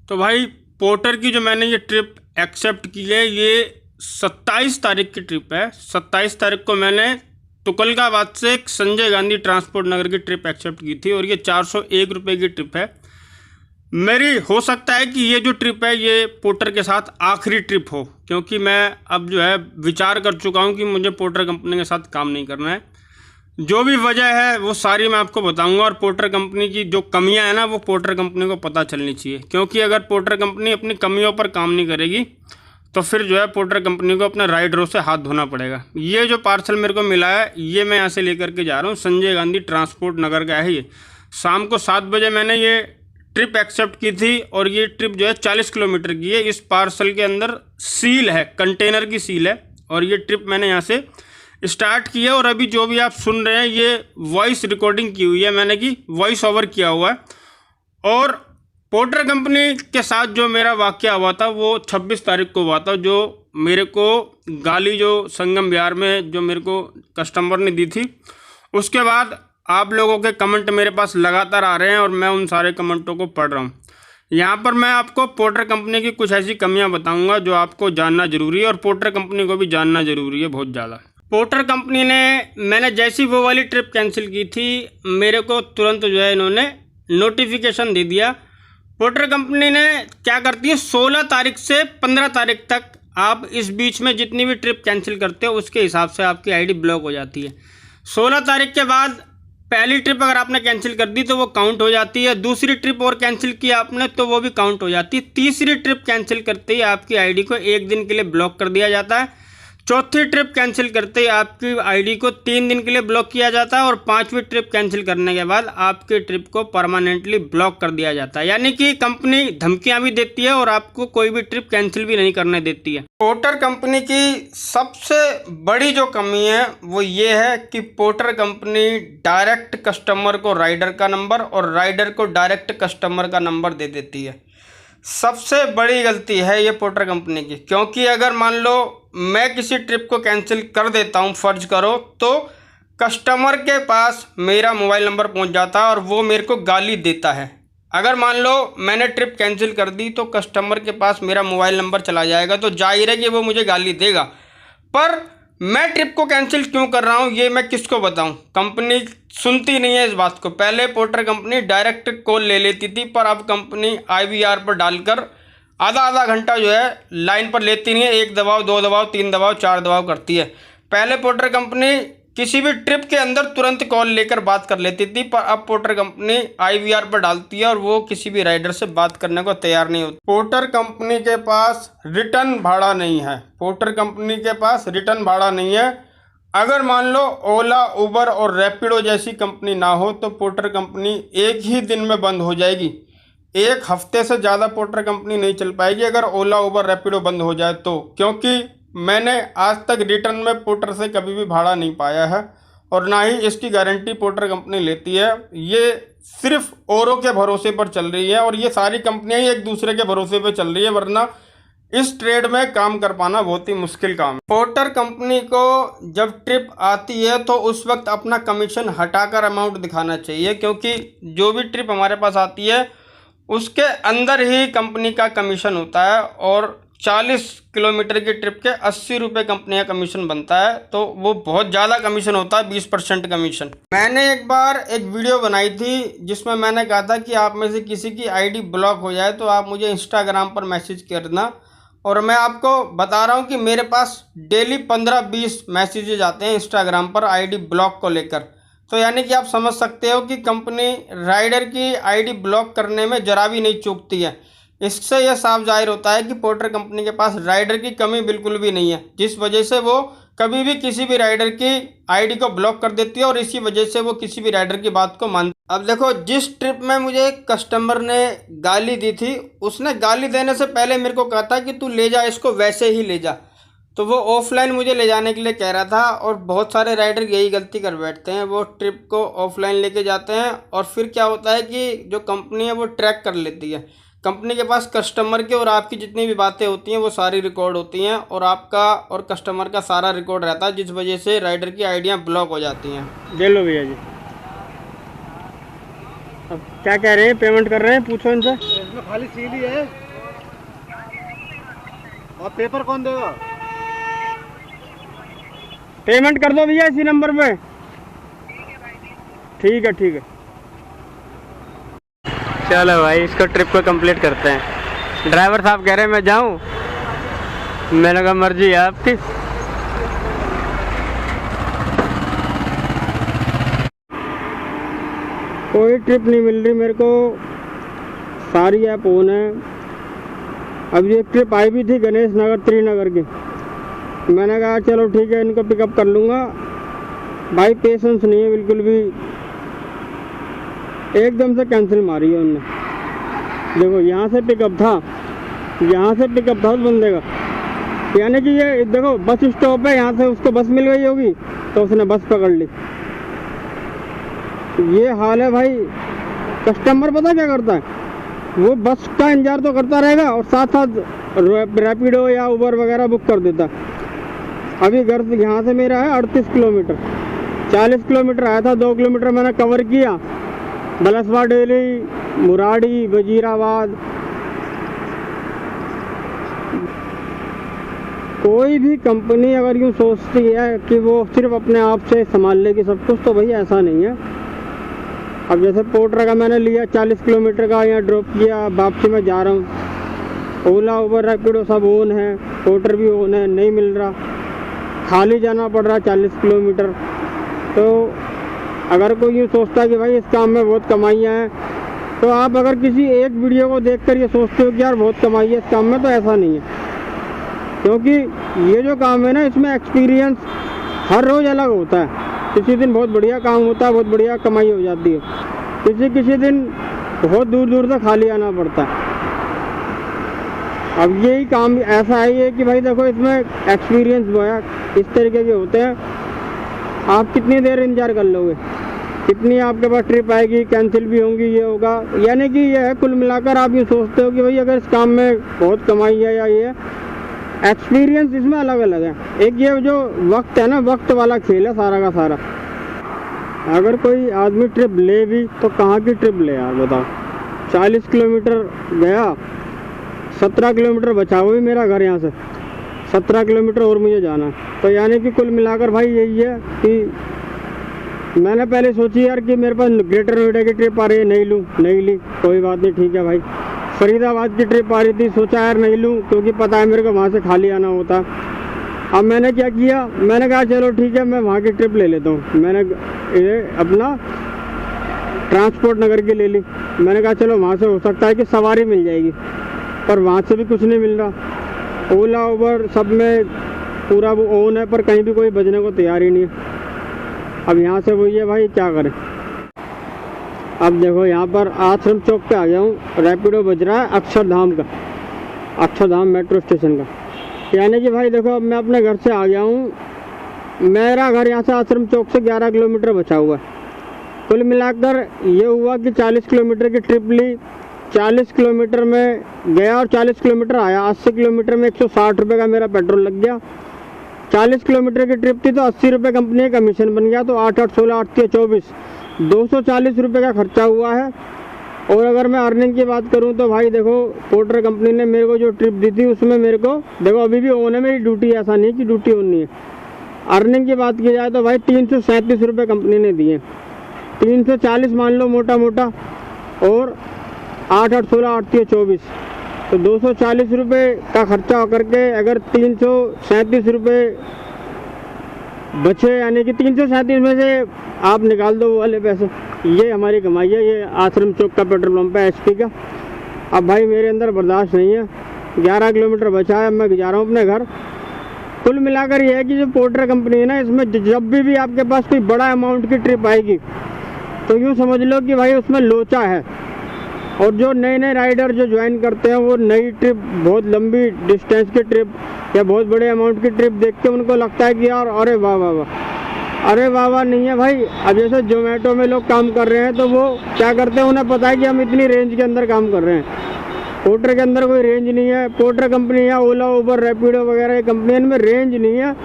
तो भाई पोर्टर की जो मैंने ये ट्रिप एक्सेप्ट की है, ये 27 तारीख की ट्रिप है। 27 तारीख को मैंने तुगलकाबाद से एक संजय गांधी ट्रांसपोर्ट नगर की ट्रिप एक्सेप्ट की थी और ये 401 रुपये की ट्रिप है मेरी। हो सकता है कि ये जो ट्रिप है ये पोर्टर के साथ आखिरी ट्रिप हो, क्योंकि मैं अब जो है विचार कर चुका हूँ कि मुझे पोर्टर कंपनी के साथ काम नहीं करना है। जो भी वजह है वो सारी मैं आपको बताऊंगा, और पोर्टर कंपनी की जो कमियां हैं ना वो पोर्टर कंपनी को पता चलनी चाहिए, क्योंकि अगर पोर्टर कंपनी अपनी कमियों पर काम नहीं करेगी तो फिर जो है पोर्टर कंपनी को अपने राइडरों से हाथ धोना पड़ेगा। ये जो पार्सल मेरे को मिला है ये मैं यहाँ से लेकर के जा रहा हूँ, संजय गांधी ट्रांसपोर्ट नगर का है ये। शाम को 7 बजे मैंने ये ट्रिप एक्सेप्ट की थी और ये ट्रिप जो है 40 किलोमीटर की है। इस पार्सल के अंदर सील है, कंटेनर की सील है, और ये ट्रिप मैंने यहाँ से स्टार्ट किया। और अभी जो भी आप सुन रहे हैं ये वॉइस रिकॉर्डिंग की हुई है मैंने, की वॉइस ओवर किया हुआ है। और पोर्टर कंपनी के साथ जो मेरा वाकया हुआ था वो 26 तारीख को हुआ था, जो मेरे को गाली जो संगम विहार में जो मेरे को कस्टमर ने दी थी। उसके बाद आप लोगों के कमेंट मेरे पास लगातार आ रहे हैं और मैं उन सारे कमेंटों को पढ़ रहा हूँ। यहाँ पर मैं आपको पोर्टर कंपनी की कुछ ऐसी कमियाँ बताऊँगा जो आपको जानना ज़रूरी है और पोर्टर कंपनी को भी जानना ज़रूरी है बहुत ज़्यादा। पोर्टर कंपनी ने, मैंने जैसी वो वाली ट्रिप कैंसिल की थी मेरे को तुरंत जो है इन्होंने नोटिफिकेशन दे दिया। पोर्टर कंपनी ने क्या करती है, 16 तारीख से 15 तारीख तक आप इस बीच में जितनी भी ट्रिप कैंसिल करते हो उसके हिसाब से आपकी आईडी ब्लॉक हो जाती है। 16 तारीख के बाद पहली ट्रिप अगर आपने कैंसिल कर दी तो वो काउंट हो जाती है, दूसरी ट्रिप और कैंसिल की आपने तो वो भी काउंट हो जाती है, तीसरी ट्रिप कैंसिल करते ही आपकी आईडी को 1 दिन के लिए ब्लॉक कर दिया जाता है, चौथी ट्रिप कैंसिल करते ही आपकी आईडी को 3 दिन के लिए ब्लॉक किया जाता है, और 5वीं ट्रिप कैंसिल करने के बाद आपके ट्रिप को परमानेंटली ब्लॉक कर दिया जाता है। यानी कि कंपनी धमकियां भी देती है और आपको कोई भी ट्रिप कैंसिल भी नहीं करने देती है। पोर्टर कंपनी की सबसे बड़ी जो कमी है वो ये है कि पोर्टर कंपनी डायरेक्ट कस्टमर को राइडर का नंबर और राइडर को डायरेक्ट कस्टमर का नंबर दे देती है। सबसे बड़ी गलती है ये पोर्टर कंपनी की, क्योंकि अगर मान लो मैं किसी ट्रिप को कैंसिल कर देता हूँ फर्ज करो, तो कस्टमर के पास मेरा मोबाइल नंबर पहुँच जाता है और वो मेरे को गाली देता है। अगर मान लो मैंने ट्रिप कैंसिल कर दी तो कस्टमर के पास मेरा मोबाइल नंबर चला जाएगा, तो जाहिर है कि वो मुझे गाली देगा। पर मैं ट्रिप को कैंसिल क्यों कर रहा हूँ ये मैं किसको बताऊँ, कंपनी सुनती नहीं है इस बात को। पहले पोर्टर कंपनी डायरेक्ट कॉल ले लेती थी, पर अब कंपनी IVR पर डालकर आधा घंटा जो है लाइन पर लेती नहीं है, 1 दबाव 2 दबाव 3 दबाव 4 दबाव करती है। पहले पोर्टर कंपनी किसी भी ट्रिप के अंदर तुरंत कॉल लेकर बात कर लेती थी, पर अब पोर्टर कंपनी IVR पर डालती है और वो किसी भी राइडर से बात करने को तैयार नहीं होती। पोर्टर कंपनी के पास रिटर्न भाड़ा नहीं है, पोर्टर कंपनी के पास रिटर्न भाड़ा नहीं है। अगर मान लो ओला, उबर और रैपिडो जैसी कंपनी ना हो तो पोर्टर कंपनी एक ही दिन में बंद हो जाएगी। 1 हफ्ते से ज़्यादा पोर्टर कंपनी नहीं चल पाएगी अगर ओला, उबर, रैपिडो बंद हो जाए तो, क्योंकि मैंने आज तक रिटर्न में पोर्टर से कभी भी भाड़ा नहीं पाया है और ना ही इसकी गारंटी पोर्टर कंपनी लेती है। ये सिर्फ औरों के भरोसे पर चल रही है और ये सारी कंपनियां ही एक दूसरे के भरोसे पर चल रही है, वरना इस ट्रेड में काम कर पाना बहुत ही मुश्किल काम है। पोर्टर कंपनी को जब ट्रिप आती है तो उस वक्त अपना कमीशन हटाकर अमाउंट दिखाना चाहिए, क्योंकि जो भी ट्रिप हमारे पास आती है उसके अंदर ही कंपनी का कमीशन होता है और 40 किलोमीटर की ट्रिप के 80 रुपये कंपनी का कमीशन बनता है, तो वो बहुत ज़्यादा कमीशन होता है, 20% कमीशन। मैंने एक बार एक वीडियो बनाई थी जिसमें मैंने कहा था कि आप में से किसी की आईडी ब्लॉक हो जाए तो आप मुझे इंस्टाग्राम पर मैसेज करना, और मैं आपको बता रहा हूँ कि मेरे पास डेली 15-20 मैसेजेज आते हैं इंस्टाग्राम पर आईडी ब्लॉक को लेकर। तो यानी कि आप समझ सकते हो कि कंपनी राइडर की आईडी ब्लॉक करने में जरा भी नहीं चूकती है। इससे यह साफ जाहिर होता है कि पोर्टर कंपनी के पास राइडर की कमी बिल्कुल भी नहीं है, जिस वजह से वो कभी भी किसी भी राइडर की आईडी को ब्लॉक कर देती है और इसी वजह से वो किसी भी राइडर की बात को मानती है। अब देखो, जिस ट्रिप में मुझे कस्टमर ने गाली दी थी, उसने गाली देने से पहले मेरे को कहा था कि तू ले जा इसको, वैसे ही ले जा। तो वो ऑफलाइन मुझे ले जाने के लिए कह रहा था, और बहुत सारे राइडर यही गलती कर बैठते हैं, वो ट्रिप को ऑफलाइन लेके जाते हैं और फिर क्या होता है कि जो कंपनी है वो ट्रैक कर लेती है। कंपनी के पास कस्टमर के और आपकी जितनी भी बातें होती हैं वो सारी रिकॉर्ड होती हैं और आपका और कस्टमर का सारा रिकॉर्ड रहता है, जिस वजह से राइडर की आईडियाँ ब्लॉक हो जाती हैं। ले लो भैया जी। अब क्या कह रहे हैं, पेमेंट कर रहे हैं, पूछो इनसे। इसमें खाली सील ही है और पेपर कौन देगा? पेमेंट कर दो भैया इसी नंबर पे। ठीक है ठीक है। चलो भाई इसको ट्रिप को कंप्लीट करते हैं। ड्राइवर साहब कह रहे हैं मैं जाऊं, मैंने कहा मर्जी है आपकी। कोई ट्रिप नहीं मिल रही मेरे को, सारी ऐप ऑन है। अब ये ट्रिप आई भी थी गणेश नगर त्रिनगर की, मैंने कहा चलो ठीक है इनको पिकअप कर लूँगा। भाई पेशेंस नहीं है बिल्कुल भी, एकदम से कैंसिल मारी है उनने। देखो यहाँ से पिकअप था, यहाँ से पिकअप था उस बंदे का, यानी कि ये देखो बस स्टॉप है, यहाँ से उसको बस मिल गई होगी तो उसने बस पकड़ ली। ये हाल है भाई। कस्टमर पता क्या करता है, वो बस का इंतजार तो करता रहेगा और साथ साथ रैपिडो या उबर वगैरह बुक कर देता। अभी घर से यहाँ से मेरा है 38 किलोमीटर, 40 किलोमीटर आया था, 2 किलोमीटर मैंने कवर किया। बलसवा डेली, मुराड़ी, वजीराबाद। कोई भी कंपनी अगर यूँ सोचती है कि वो सिर्फ अपने आप से संभाल लेगी सब कुछ, तो भाई ऐसा नहीं है। अब जैसे पोर्टर का मैंने लिया 40 किलोमीटर का, यहाँ ड्रॉप किया, वापसी में जा रहा हूँ। ओला उबर रैपिडो सब ओन है, पोर्टर भी ओन है, नहीं मिल रहा, खाली जाना पड़ रहा 40 किलोमीटर। तो अगर कोई यूँ सोचता है कि भाई इस काम में बहुत कमाइयाँ हैं, तो आप अगर किसी एक वीडियो को देखकर ये सोचते हो कि यार बहुत कमाई है इस काम में, तो ऐसा नहीं है। क्योंकि ये जो काम है ना, इसमें एक्सपीरियंस हर रोज़ अलग होता है। किसी दिन बहुत बढ़िया काम होता है, बहुत बढ़िया कमाई हो जाती है, किसी दिन बहुत दूर दूर तक खाली आना पड़ता है। अब यही काम ऐसा है ये कि भाई देखो इसमें एक्सपीरियंस जो है इस तरीके के होते हैं। आप कितनी देर इंतजार कर लोगे, कितनी आपके पास ट्रिप आएगी, कैंसिल भी होंगी, ये होगा। यानी कि ये है कुल मिलाकर आप ये सोचते हो कि भाई अगर इस काम में बहुत कमाई है या ये एक्सपीरियंस इसमें अलग अलग है। एक ये जो वक्त है ना, वक्त वाला खेल है सारा का सारा। अगर कोई आदमी ट्रिप ले भी तो कहाँ की ट्रिप ले यार बताओ। 40 किलोमीटर गया, 17 किलोमीटर बचा, वो भी मेरा घर यहाँ से 17 किलोमीटर और मुझे जाना है। तो यानी कि कुल मिलाकर भाई यही है कि मैंने पहले सोची यार कि मेरे पास ग्रेटर नोएडा की ट्रिप आ रही है, नहीं लूँ, नहीं ली, कोई बात नहीं, ठीक है भाई। फरीदाबाद की ट्रिप आ रही थी, सोचा यार नहीं लूँ क्योंकि पता है मेरे को वहाँ से खाली आना होता। अब मैंने क्या किया, मैंने कहा चलो ठीक है मैं वहाँ की ट्रिप ले लेता हूँ। मैंने ये अपना ट्रांसपोर्ट नगर की ले ली। मैंने कहा चलो वहाँ से हो सकता है कि सवारी मिल जाएगी, पर वहाँ से भी कुछ नहीं मिल रहा। ओला उबर सब में पूरा वो ऑन है, पर कहीं भी कोई बजने को तैयार ही नहीं है। अब यहाँ से वही है भाई, क्या करें। अब देखो यहाँ पर आश्रम चौक पे आ गया हूँ, रैपिडो बज रहा है अक्षरधाम का, अक्षरधाम मेट्रो स्टेशन का। यानी कि भाई देखो अब मैं अपने घर से आ गया हूँ, मेरा घर यहाँ से आश्रम चौक से 11 किलोमीटर बचा हुआ है। कुल मिलाकर ये हुआ कि 40 किलोमीटर की ट्रिप ली, 40 किलोमीटर में गया और 40 किलोमीटर आया। 80 किलोमीटर में 160 रुपये का मेरा पेट्रोल लग गया। 40 किलोमीटर की ट्रिप थी तो 80 रुपये कंपनी का कमीशन बन गया, तो 8 8 16 8 24 240 रुपये का खर्चा हुआ है। और अगर मैं अर्निंग की बात करूं तो भाई देखो पोर्टर कंपनी ने मेरे को जो ट्रिप दी थी उसमें मेरे को देखो अभी भी ऑन है मेरी ड्यूटी, ऐसा नहीं कि ड्यूटी ऑन नहीं है। अर्निंग की बात की जाए तो भाई 337 रुपये कंपनी ने दिए, 340 मान लो मोटा मोटा, और 8 8 16 8 24, तो 240 रुपये का खर्चा होकर के अगर 337 रुपये बचे, यानी कि 337 में से आप निकाल दो वो वाले पैसे, ये हमारी कमाई है। ये आश्रम चौक का पेट्रोल पंप है HP का। अब भाई मेरे अंदर बर्दाश्त नहीं है, 11 किलोमीटर बचा है, मैं जा रहा हूँ अपने घर। कुल मिलाकर ये है कि जो पोर्टर कंपनी है ना, इसमें जब भी आपके पास कोई बड़ा अमाउंट की ट्रिप आएगी तो यूँ समझ लो कि भाई उसमें लोचा है। और जो नए नए राइडर जो ज्वाइन करते हैं वो नई ट्रिप, बहुत लंबी डिस्टेंस की ट्रिप या बहुत बड़े अमाउंट की ट्रिप देख के उनको लगता है कि यार अरे वाह वाह वाह, अरे वाह वाह नहीं है भाई। अब जैसे जोमेटो में लोग काम कर रहे हैं तो वो क्या करते हैं, उन्हें पता है कि हम इतनी रेंज के अंदर काम कर रहे हैं। पोर्टर के अंदर कोई रेंज नहीं है। पोर्टर कंपनी या ओला उबर रैपिडो वगैरह कंपनी में रेंज नहीं है।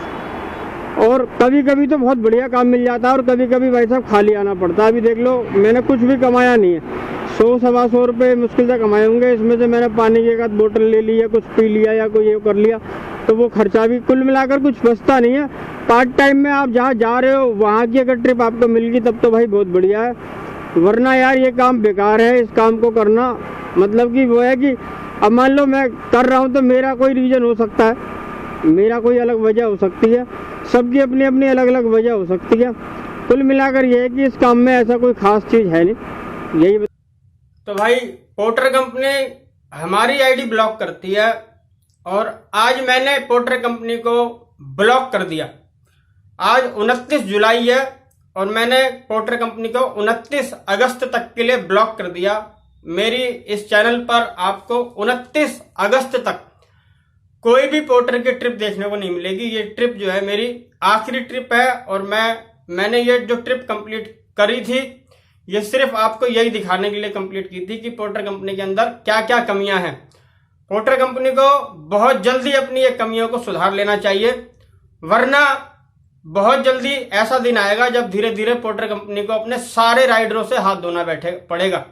और कभी कभी तो बहुत बढ़िया काम मिल जाता है और कभी कभी भाई साहब खाली आना पड़ता है। अभी देख लो, मैंने कुछ भी कमाया नहीं है, 100-125 रुपये मुश्किल से कमाए होंगे। इसमें से मैंने पानी की एक आध बोतल ले ली या कुछ पी लिया या कोई ये कर लिया, तो वो खर्चा भी कुल मिलाकर कुछ बचता नहीं है। पार्ट टाइम में आप जहाँ जा रहे हो वहाँ की अगर ट्रिप आपको मिल गई तब तो भाई बहुत बढ़िया है, वरना यार ये काम बेकार है। इस काम को करना मतलब कि वो है कि अब मान लो मैं कर रहा हूँ तो मेरा कोई रीज़न हो सकता है, मेरा कोई अलग वजह हो सकती है, सबकी अपनी अपनी अलग अलग वजह हो सकती है। कुल मिलाकर ये है कि इस काम में ऐसा कोई खास चीज़ है नहीं, यही। तो भाई पोर्टर कंपनी हमारी आईडी ब्लॉक करती है और आज मैंने पोर्टर कंपनी को ब्लॉक कर दिया। आज 29 जुलाई है और मैंने पोर्टर कंपनी को 29 अगस्त तक के लिए ब्लॉक कर दिया। मेरी इस चैनल पर आपको 29 अगस्त तक कोई भी पोर्टर की ट्रिप देखने को नहीं मिलेगी। ये ट्रिप जो है मेरी आखिरी ट्रिप है और मैंने ये जो ट्रिप कंप्लीट करी थी ये सिर्फ आपको यही दिखाने के लिए कंप्लीट की थी कि पोर्टर कंपनी के अंदर क्या क्या कमियां हैं। पोर्टर कंपनी को बहुत जल्दी अपनी ये कमियों को सुधार लेना चाहिए, वरना बहुत जल्दी ऐसा दिन आएगा जब धीरे धीरे पोर्टर कंपनी को अपने सारे राइडरों से हाथ धोना पड़ेगा।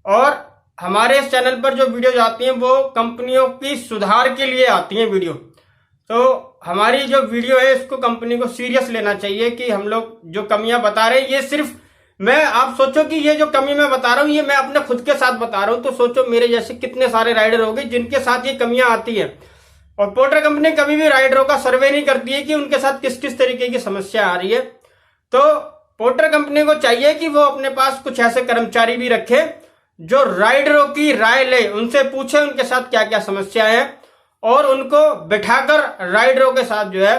और हमारे इस चैनल पर जो वीडियोज आती हैं वो कंपनियों की सुधार के लिए आती हैं वीडियो। तो हमारी जो वीडियो है इसको कंपनी को सीरियस लेना चाहिए कि हम लोग जो कमियां बता रहे हैं ये सिर्फ आप सोचो कि ये जो कमी मैं बता रहा हूँ ये मैं अपने खुद के साथ बता रहा हूँ, तो सोचो मेरे जैसे कितने सारे राइडर होंगे जिनके साथ ये कमियां आती है। और पोर्टर कंपनी कभी भी राइडरों का सर्वे नहीं करती है कि उनके साथ किस किस तरीके की समस्या आ रही है। तो पोर्टर कंपनी को चाहिए कि वो अपने पास कुछ ऐसे कर्मचारी भी रखे जो राइडरों की राय ले, उनसे पूछे उनके साथ क्या क्या समस्या है और उनको बिठाकर राइडरों के साथ जो है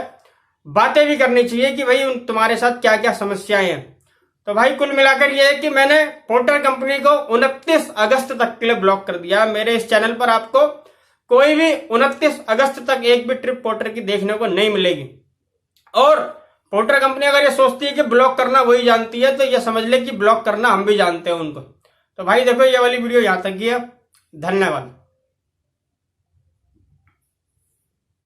बातें भी करनी चाहिए कि भाई तुम्हारे साथ क्या क्या समस्याएं हैं। तो भाई कुल मिलाकर ये है कि मैंने पोर्टर कंपनी को 29 अगस्त तक के लिए ब्लॉक कर दिया। मेरे इस चैनल पर आपको कोई भी 29 अगस्त तक एक भी ट्रिप पोर्टर की देखने को नहीं मिलेगी। और पोर्टर कंपनी अगर ये सोचती है कि ब्लॉक करना वही जानती है तो ये समझ ले कि ब्लॉक करना हम भी जानते हैं उनको। तो भाई देखो ये वाली वीडियो यहाँ तक की है, धन्यवाद।